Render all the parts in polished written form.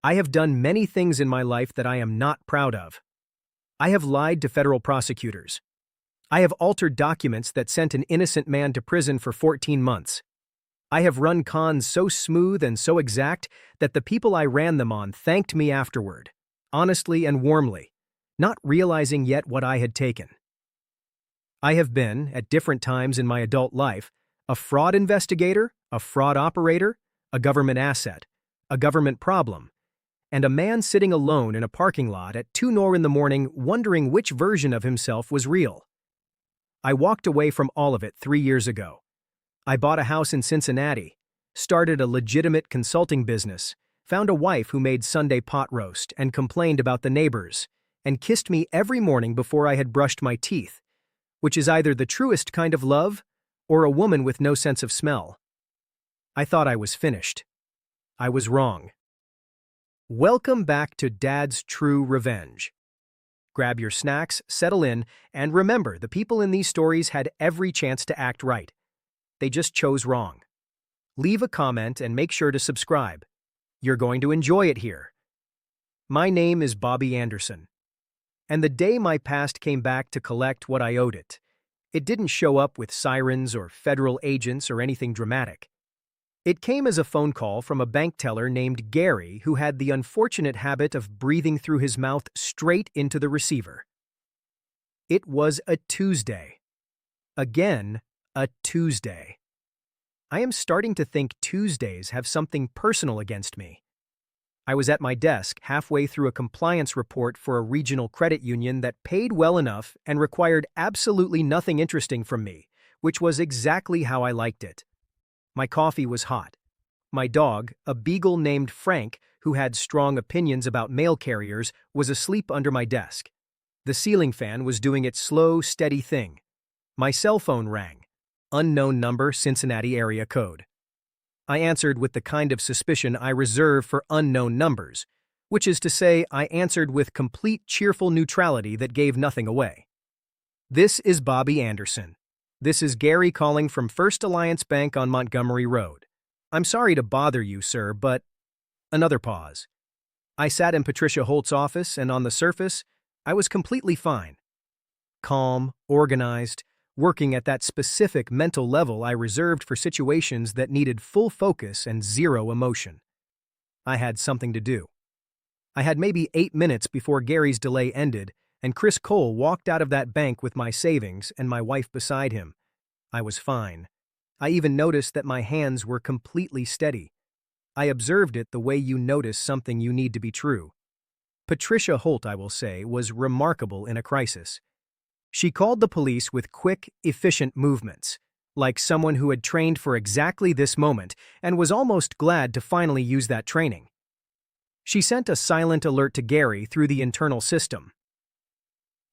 I have done many things in my life that I am not proud of. I have lied to federal prosecutors. I have altered documents that sent an innocent man to prison for 14 months. I have run cons so smooth and so exact that the people I ran them on thanked me afterward, honestly and warmly, not realizing yet what I had taken. I have been, at different times in my adult life, a fraud investigator, a fraud operator, a government asset, a government problem, and a man sitting alone in a parking lot at 2 in the morning wondering which version of himself was real. I walked away from all of it 3 years ago. I bought a house in Cincinnati, started a legitimate consulting business, found a wife who made Sunday pot roast and complained about the neighbors, and kissed me every morning before I had brushed my teeth, which is either the truest kind of love or a woman with no sense of smell. I thought I was finished. I was wrong. Welcome back to Dad's True Revenge. Grab your snacks, settle in, and remember, the people in these stories had every chance to act right. They just chose wrong. Leave a comment and make sure to subscribe. You're going to enjoy it here. My name is Bobby Anderson. And the day my past came back to collect what I owed it, it didn't show up with sirens or federal agents or anything dramatic. It came as a phone call from a bank teller named Gary who had the unfortunate habit of breathing through his mouth straight into the receiver. It was a Tuesday. Again, a Tuesday. I am starting to think Tuesdays have something personal against me. I was at my desk halfway through a compliance report for a regional credit union that paid well enough and required absolutely nothing interesting from me, which was exactly how I liked it. My coffee was hot. My dog, a beagle named Frank, who had strong opinions about mail carriers, was asleep under my desk. The ceiling fan was doing its slow, steady thing. My cell phone rang. Unknown number, Cincinnati area code. I answered with the kind of suspicion I reserve for unknown numbers, which is to say, I answered with complete cheerful neutrality that gave nothing away. This is Bobby Anderson. This is Gary calling from First Alliance Bank on Montgomery Road. I'm sorry to bother you, sir, but... Another pause. I sat in Patricia Holt's office, and on the surface, I was completely fine. Calm, organized, working at that specific mental level I reserved for situations that needed full focus and zero emotion. I had something to do. I had maybe 8 minutes before Gary's delay ended, and Chris Cole walked out of that bank with my savings and my wife beside him. I was fine. I even noticed that my hands were completely steady. I observed it the way you notice something you need to be true. Patricia Holt, I will say, was remarkable in a crisis. She called the police with quick, efficient movements, like someone who had trained for exactly this moment and was almost glad to finally use that training. She sent a silent alert to Gary through the internal system.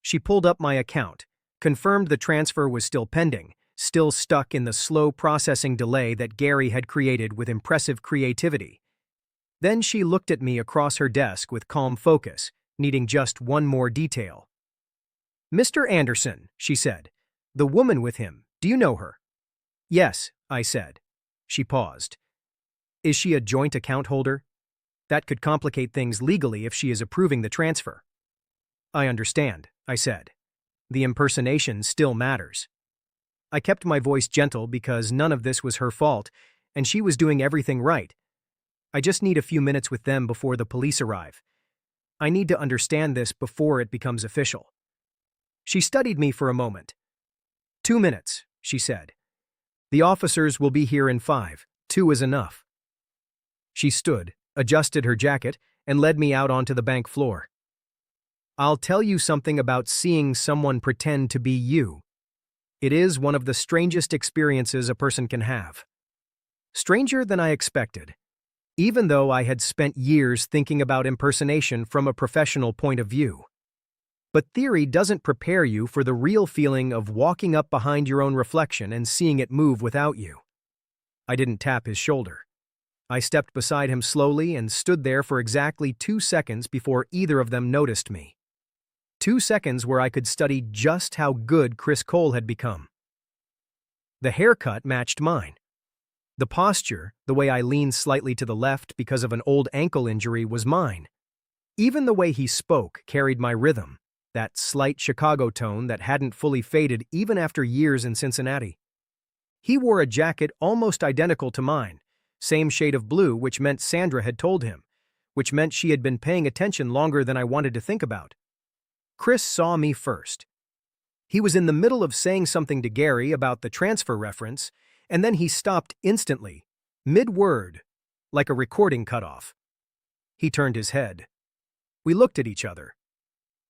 She pulled up my account, confirmed the transfer was still pending, still stuck in the slow processing delay that Gary had created with impressive creativity. Then she looked at me across her desk with calm focus, needing just one more detail. "Mr. Anderson," she said, "the woman with him, do you know her?" "Yes," I said. She paused. "Is she a joint account holder? That could complicate things legally if she is approving the transfer." "I understand," I said. "The impersonation still matters." I kept my voice gentle because none of this was her fault, and she was doing everything right. I just need a few minutes with them before the police arrive. I need to understand this before it becomes official. She studied me for a moment. 2 minutes, she said. "The officers will be here in 5. 2 is enough." She stood, adjusted her jacket, and led me out onto the bank floor. "I'll tell you something about seeing someone pretend to be you. It is one of the strangest experiences a person can have. Stranger than I expected, even though I had spent years thinking about impersonation from a professional point of view. But theory doesn't prepare you for the real feeling of walking up behind your own reflection and seeing it move without you. I didn't tap his shoulder. I stepped beside him slowly and stood there for exactly 2 seconds before either of them noticed me. 2 seconds where I could study just how good Chris Cole had become. The haircut matched mine. The posture, the way I leaned slightly to the left because of an old ankle injury, was mine. Even the way he spoke carried my rhythm, that slight Chicago tone that hadn't fully faded even after years in Cincinnati. He wore a jacket almost identical to mine, same shade of blue, which meant Sandra had told him, which meant she had been paying attention longer than I wanted to think about. Chris saw me first. He was in the middle of saying something to Gary about the transfer reference, and then he stopped instantly, mid-word, like a recording cut-off. He turned his head. We looked at each other,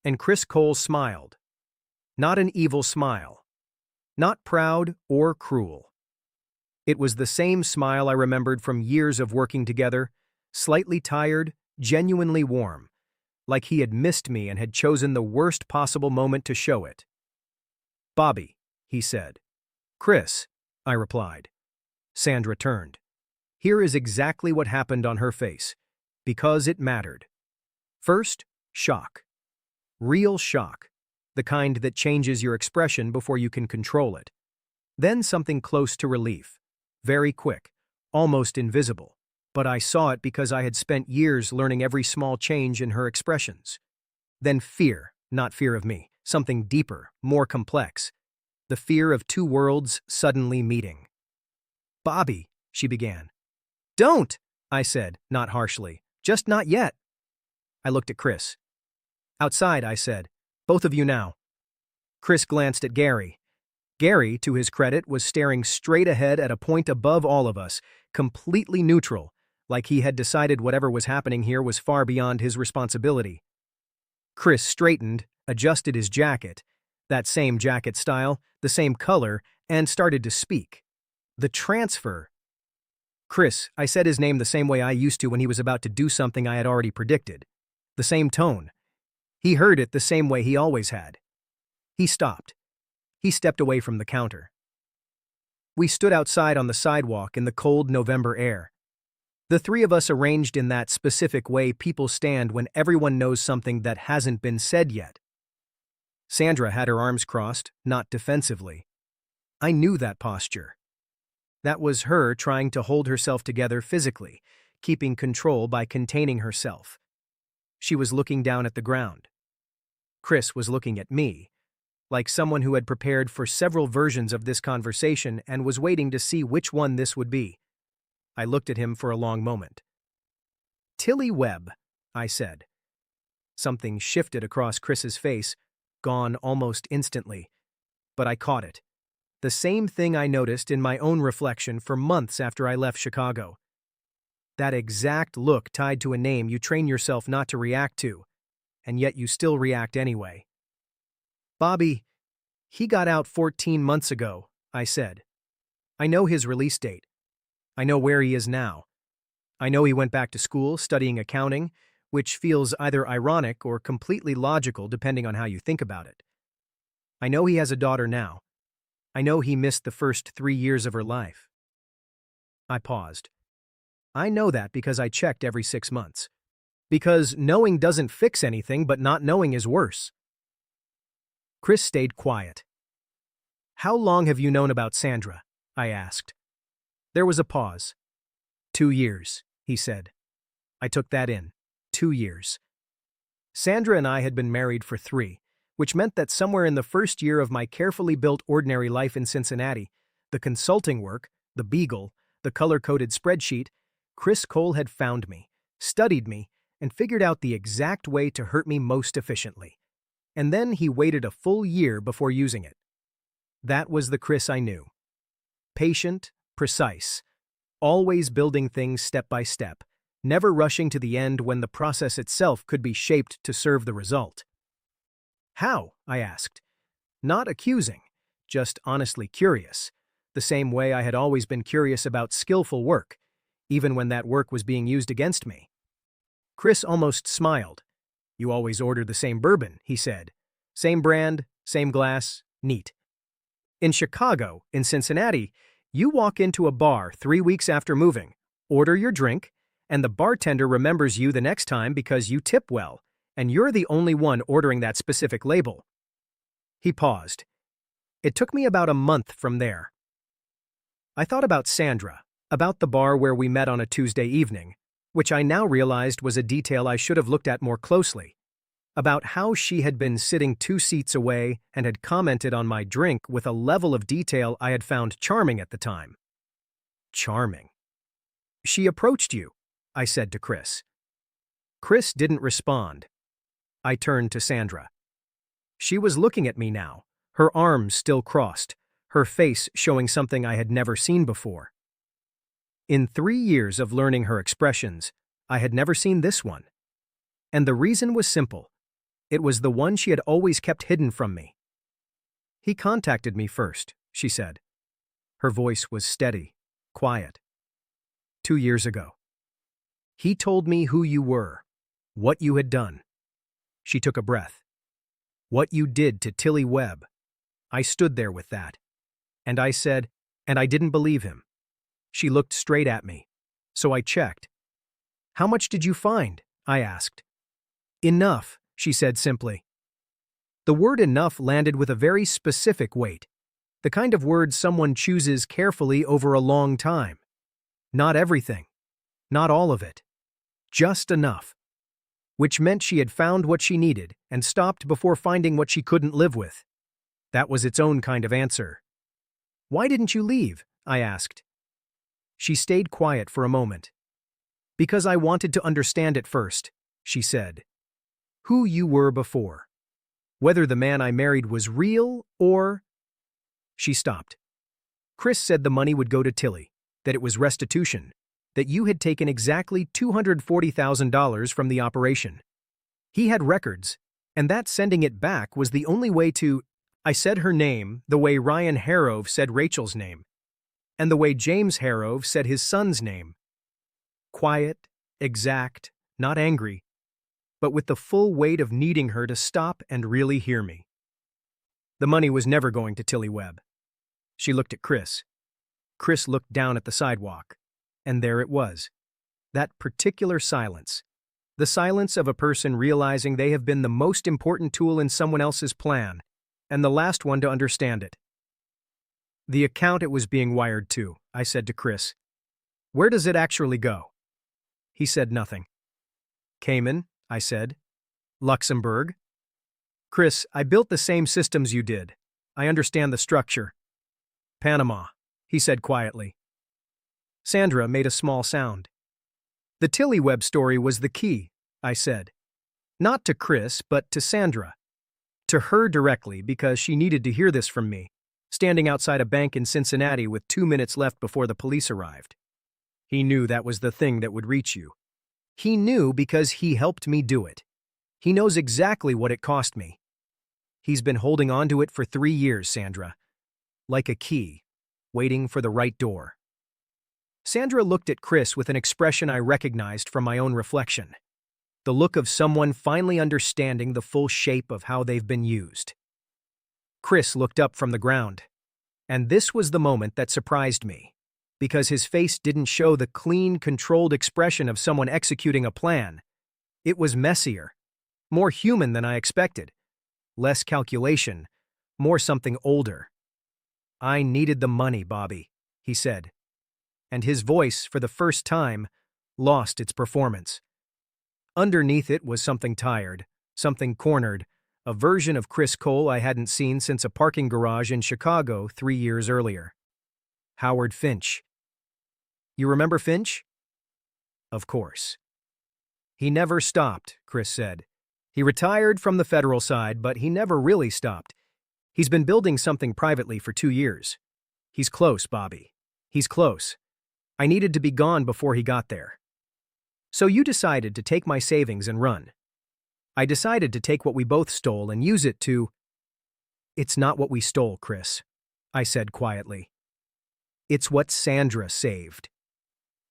and Chris Cole smiled. Not an evil smile. Not proud or cruel. It was the same smile I remembered from years of working together, slightly tired, genuinely warm, like he had missed me and had chosen the worst possible moment to show it. "Bobby," he said. "Chris," I replied. Sandra turned. Here is exactly what happened on her face, because it mattered. First, shock. Real shock, the kind that changes your expression before you can control it. Then something close to relief, very quick, almost invisible, but I saw it because I had spent years learning every small change in her expressions. Then fear, not fear of me, something deeper, more complex. The fear of two worlds suddenly meeting. "Bobby," she began. "Don't," I said, not harshly. "Just not yet." I looked at Chris. "Outside," I said. "Both of you now." Chris glanced at Gary. Gary, to his credit, was staring straight ahead at a point above all of us, completely neutral, like he had decided whatever was happening here was far beyond his responsibility. Chris straightened, adjusted his jacket, that same jacket style, the same color, and started to speak. The transfer. "Chris," I said his name the same way I used to when he was about to do something I had already predicted. The same tone. He heard it the same way he always had. He stopped. He stepped away from the counter. We stood outside on the sidewalk in the cold November air. The three of us arranged in that specific way people stand when everyone knows something that hasn't been said yet. Sandra had her arms crossed, not defensively. I knew that posture. That was her trying to hold herself together physically, keeping control by containing herself. She was looking down at the ground. Chris was looking at me, like someone who had prepared for several versions of this conversation and was waiting to see which one this would be. I looked at him for a long moment. "Tilly Webb," I said. Something shifted across Chris's face, gone almost instantly. But I caught it. The same thing I noticed in my own reflection for months after I left Chicago. That exact look tied to a name you train yourself not to react to, and yet you still react anyway. "Bobby, he got out 14 months ago," I said. "I know his release date. I know where he is now. I know he went back to school studying accounting, which feels either ironic or completely logical depending on how you think about it. I know he has a daughter now. I know he missed the first 3 years of her life." I paused. I know that because I checked every 6 months. Because knowing doesn't fix anything, but not knowing is worse. Chris stayed quiet. "How long have you known about Sandra?" I asked. There was a pause. 2 years, he said. I took that in. 2 years. Sandra and I had been married for 3, which meant that somewhere in the first year of my carefully built ordinary life in Cincinnati, the consulting work, the Beagle, the color-coded spreadsheet, Chris Cole had found me, studied me, and figured out the exact way to hurt me most efficiently. And then he waited a full year before using it. That was the Chris I knew. Patient, precise, always building things step by step, never rushing to the end when the process itself could be shaped to serve the result. "How?" I asked. Not accusing, just honestly curious, the same way I had always been curious about skillful work, even when that work was being used against me. Chris almost smiled. "You always order the same bourbon," he said. "Same brand, same glass, neat. In Chicago, in Cincinnati, you walk into a bar 3 weeks after moving, order your drink, and the bartender remembers you the next time because you tip well, and you're the only one ordering that specific label." He paused. It took me about a month from there. I thought about Sandra, About the bar where we met on a Tuesday evening, which I now realized was a detail I should have looked at more closely. About how she had been sitting 2 seats away and had commented on my drink with a level of detail I had found charming at the time. Charming. She approached you, I said to Chris. Chris didn't respond. I turned to Sandra. She was looking at me now, her arms still crossed, her face showing something I had never seen before. In 3 years of learning her expressions, I had never seen this one. And the reason was simple. It was the one she had always kept hidden from me. He contacted me first, she said. Her voice was steady, quiet. 2 years ago. He told me who you were, what you had done. She took a breath. What you did to Tilly Webb. I stood there with that. And I said, and I didn't believe him. She looked straight at me. So I checked. How much did you find? I asked. Enough, she said simply. The word enough landed with a very specific weight, the kind of word someone chooses carefully over a long time. Not everything. Not all of it. Just enough. Which meant she had found what she needed and stopped before finding what she couldn't live with. That was its own kind of answer. Why didn't you leave? I asked. She stayed quiet for a moment. Because I wanted to understand it first, she said. Who you were before. Whether the man I married was real or... She stopped. Chris said the money would go to Tilly, that it was restitution, that you had taken exactly $240,000 from the operation. He had records, and that sending it back was the only way to... I said her name the way Ryan Harrove said Rachel's name, and the way James Harrove said his son's name. Quiet, exact, not angry, but with the full weight of needing her to stop and really hear me. The money was never going to Tilly Webb. She looked at Chris. Chris looked down at the sidewalk, and there it was. That particular silence. The silence of a person realizing they have been the most important tool in someone else's plan, and the last one to understand it. The account it was being wired to, I said to Chris. Where does it actually go? He said nothing. Cayman, I said. Luxembourg. Chris, I built the same systems you did. I understand the structure. Panama, he said quietly. Sandra made a small sound. The Tilly Webb story was the key, I said. Not to Chris, but to Sandra. To her directly because she needed to hear this from me, standing outside a bank in Cincinnati with 2 minutes left before the police arrived. He knew that was the thing that would reach you. He knew because he helped me do it. He knows exactly what it cost me. He's been holding on to it for 3 years, Sandra. Like a key, waiting for the right door. Sandra looked at Chris with an expression I recognized from my own reflection. The look of someone finally understanding the full shape of how they've been used. Chris looked up from the ground. And this was the moment that surprised me, because his face didn't show the clean, controlled expression of someone executing a plan. It was messier, more human than I expected. Less calculation, more something older. I needed the money, Bobby, he said. And his voice, for the first time, lost its performance. Underneath it was something tired, something cornered, a version of Chris Cole I hadn't seen since a parking garage in Chicago 3 years earlier. Howard Finch. You remember Finch? Of course. He never stopped, Chris said. He retired from the federal side, but he never really stopped. He's been building something privately for 2 years. He's close, Bobby. He's close. I needed to be gone before he got there. So you decided to take my savings and run. I decided to take what we both stole and use it to... It's not what we stole, Chris, I said quietly. It's what Sandra saved.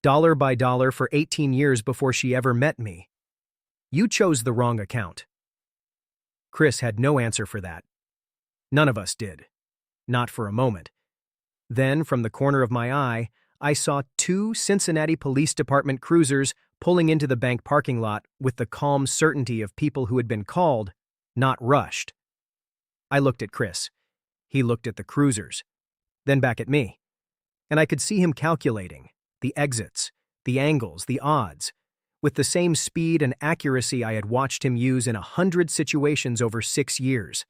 Dollar by dollar for 18 years before she ever met me. You chose the wrong account. Chris had no answer for that. None of us did. Not for a moment. Then, from the corner of my eye, I saw 2 Cincinnati Police Department cruisers pulling into the bank parking lot with the calm certainty of people who had been called, not rushed. I looked at Chris. He looked at the cruisers, then back at me. And I could see him calculating, the exits, the angles, the odds, with the same speed and accuracy I had watched him use in 100 situations over 6 years.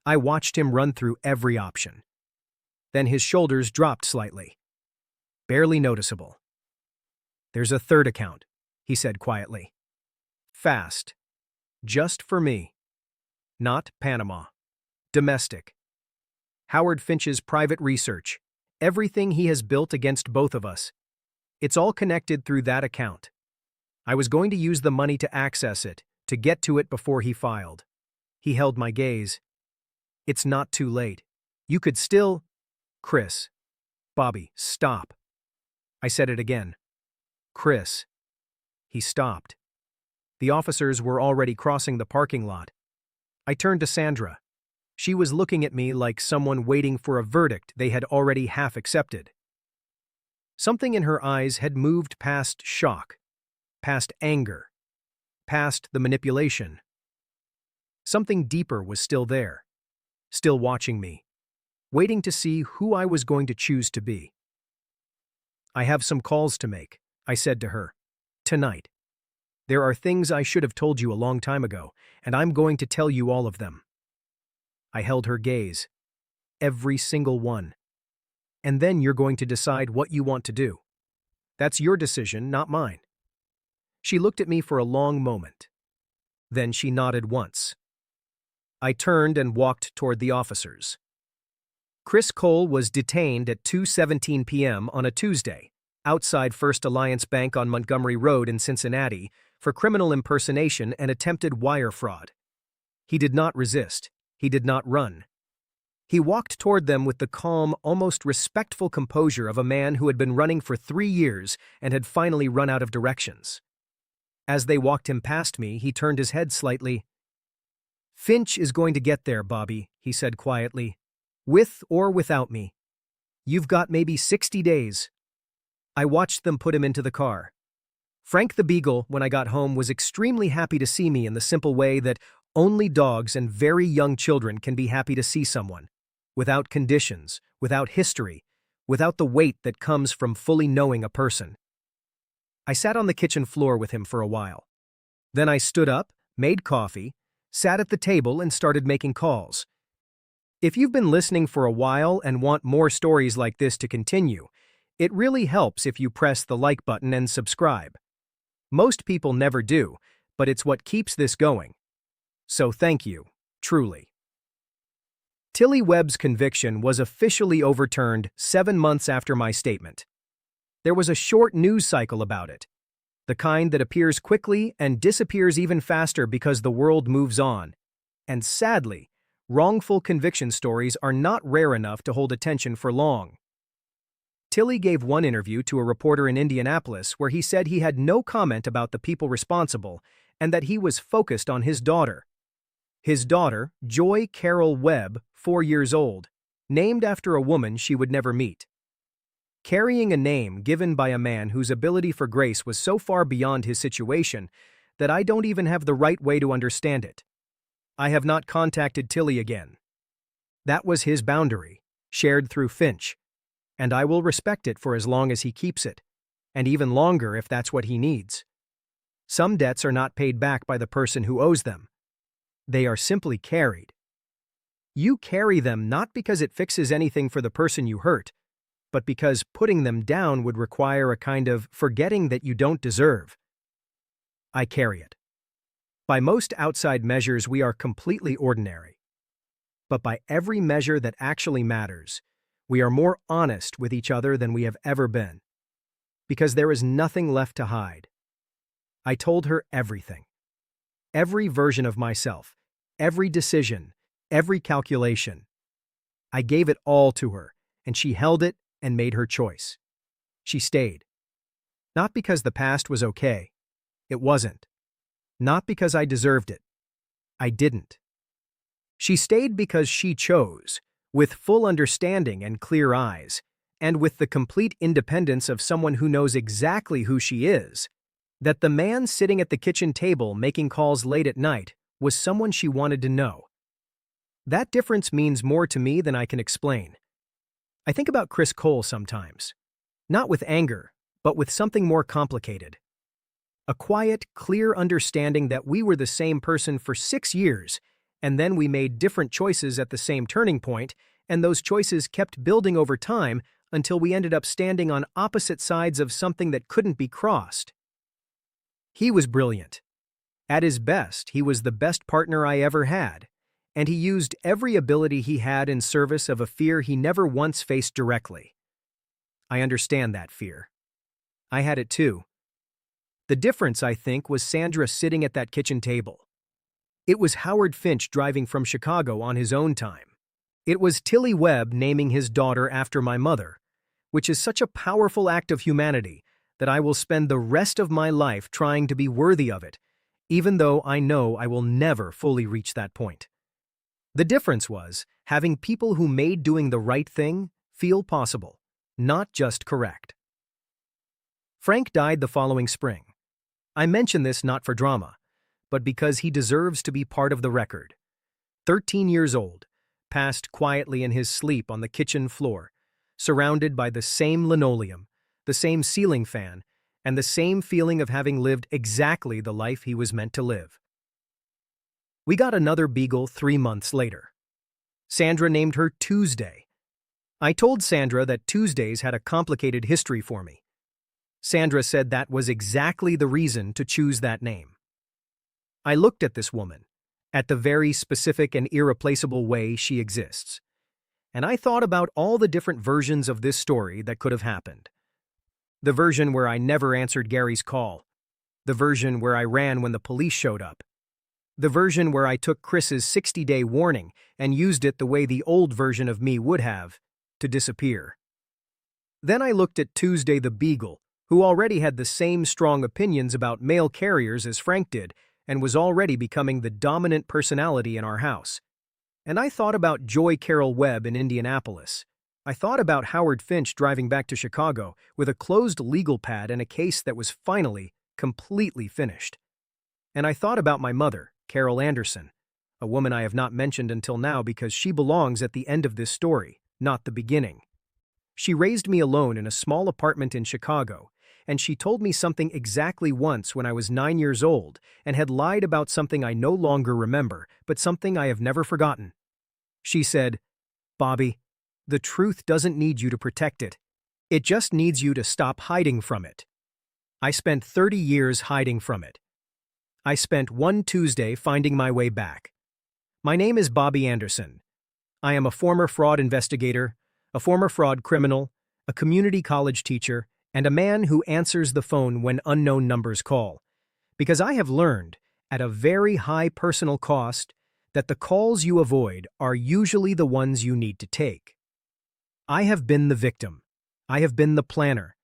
I watched him run through every option. Then his shoulders dropped slightly. Barely noticeable. "There's a third account," he said quietly. "Fast. Just for me. Not Panama. Domestic. Howard Finch's private research. Everything he has built against both of us. It's all connected through that account. I was going to use the money to access it, to get to it before he filed." He held my gaze. "It's not too late. You could still—" "Chris. Bobby, stop." I said it again. "Chris." He stopped. The officers were already crossing the parking lot. I turned to Sandra. She was looking at me like someone waiting for a verdict they had already half accepted. Something in her eyes had moved past shock, past anger, past the manipulation. Something deeper was still there, still watching me, waiting to see who I was going to choose to be. "I have some calls to make," I said to her. "Tonight. There are things I should have told you a long time ago, and I'm going to tell you all of them." I held her gaze. "Every single one. And then you're going to decide what you want to do. That's your decision, not mine." She looked at me for a long moment. Then she nodded once. I turned and walked toward the officers. Chris Cole was detained at 2:17 p.m. on a Tuesday, outside First Alliance Bank on Montgomery Road in Cincinnati, for criminal impersonation and attempted wire fraud. He did not resist. He did not run. He walked toward them with the calm, almost respectful composure of a man who had been running for 3 years and had finally run out of directions. As they walked him past me, he turned his head slightly. "Finch is going to get there, Bobby," he said quietly. "With or without me. You've got maybe 60 days. I watched them put him into the car. Frank the Beagle, when I got home, was extremely happy to see me in the simple way that only dogs and very young children can be happy to see someone, without conditions, without history, without the weight that comes from fully knowing a person. I sat on the kitchen floor with him for a while. Then I stood up, made coffee, sat at the table and started making calls. If you've been listening for a while and want more stories like this to continue, it really helps if you press the like button and subscribe. Most people never do, but it's what keeps this going. So thank you, truly. Tilly Webb's conviction was officially overturned 7 months after my statement. There was a short news cycle about it, the kind that appears quickly and disappears even faster because the world moves on. And sadly, wrongful conviction stories are not rare enough to hold attention for long. Tilly gave one interview to a reporter in Indianapolis where he said he had no comment about the people responsible and that he was focused on his daughter. His daughter, Joy Carol Webb, 4 years old, named after a woman she would never meet. Carrying a name given by a man whose ability for grace was so far beyond his situation that I don't even have the right way to understand it. I have not contacted Tilly again. That was his boundary, shared through Finch, and I will respect it for as long as he keeps it, and even longer if that's what he needs. Some debts are not paid back by the person who owes them. They are simply carried. You carry them not because it fixes anything for the person you hurt, but because putting them down would require a kind of forgetting that you don't deserve. I carry it. By most outside measures, we are completely ordinary. But by every measure that actually matters, we are more honest with each other than we have ever been. Because there is nothing left to hide. I told her everything. Every version of myself, every decision, every calculation. I gave it all to her, and she held it and made her choice. She stayed. Not because the past was okay. It wasn't. Not because I deserved it. I didn't. She stayed because she chose, with full understanding and clear eyes, and with the complete independence of someone who knows exactly who she is, that the man sitting at the kitchen table making calls late at night was someone she wanted to know. That difference means more to me than I can explain. I think about Chris Cole sometimes. Not with anger, but with something more complicated. A quiet, clear understanding that we were the same person for 6 years, and then we made different choices at the same turning point, and those choices kept building over time until we ended up standing on opposite sides of something that couldn't be crossed. He was brilliant. At his best, he was the best partner I ever had, and he used every ability he had in service of a fear he never once faced directly. I understand that fear. I had it too. The difference, I think, was Sandra sitting at that kitchen table. It was Howard Finch driving from Chicago on his own time. It was Tilly Webb naming his daughter after my mother, which is such a powerful act of humanity that I will spend the rest of my life trying to be worthy of it, even though I know I will never fully reach that point. The difference was having people who made doing the right thing feel possible, not just correct. Frank died the following spring. I mention this not for drama, but because he deserves to be part of the record. 13 years old, passed quietly in his sleep on the kitchen floor, surrounded by the same linoleum, the same ceiling fan, and the same feeling of having lived exactly the life he was meant to live. We got another beagle 3 months later. Sandra named her Tuesday. I told Sandra that Tuesdays had a complicated history for me. Sandra said that was exactly the reason to choose that name. I looked at this woman, at the very specific and irreplaceable way she exists, and I thought about all the different versions of this story that could have happened. The version where I never answered Gary's call. The version where I ran when the police showed up. The version where I took Chris's 60-day warning and used it the way the old version of me would have, to disappear. Then I looked at Tuesday the Beagle, who already had the same strong opinions about mail carriers as Frank did, and was already becoming the dominant personality in our house. And I thought about Joy Carol Webb in Indianapolis. I thought about Howard Finch driving back to Chicago with a closed legal pad and a case that was finally, completely finished. And I thought about my mother, Carol Anderson, a woman I have not mentioned until now because she belongs at the end of this story, not the beginning. She raised me alone in a small apartment in Chicago, and she told me something exactly once when I was 9 years old and had lied about something I no longer remember, but something I have never forgotten. She said, "Bobby, the truth doesn't need you to protect it. It just needs you to stop hiding from it." I spent 30 years hiding from it. I spent one Tuesday finding my way back. My name is Bobby Anderson. I am a former fraud investigator, a former fraud criminal, a community college teacher, and a man who answers the phone when unknown numbers call. Because I have learned, at a very high personal cost, that the calls you avoid are usually the ones you need to take. I have been the victim. I have been the planner.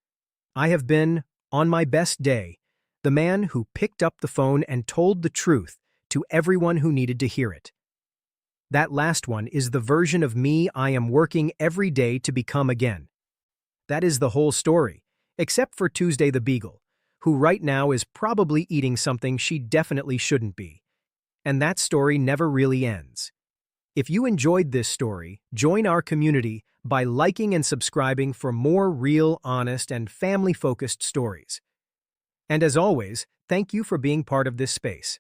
I have been, on my best day, the man who picked up the phone and told the truth to everyone who needed to hear it. That last one is the version of me I am working every day to become again. That is the whole story, except for Tuesday the Beagle, who right now is probably eating something she definitely shouldn't be. And that story never really ends. If you enjoyed this story, join our community by liking and subscribing for more real, honest, and family-focused stories. And as always, thank you for being part of this space.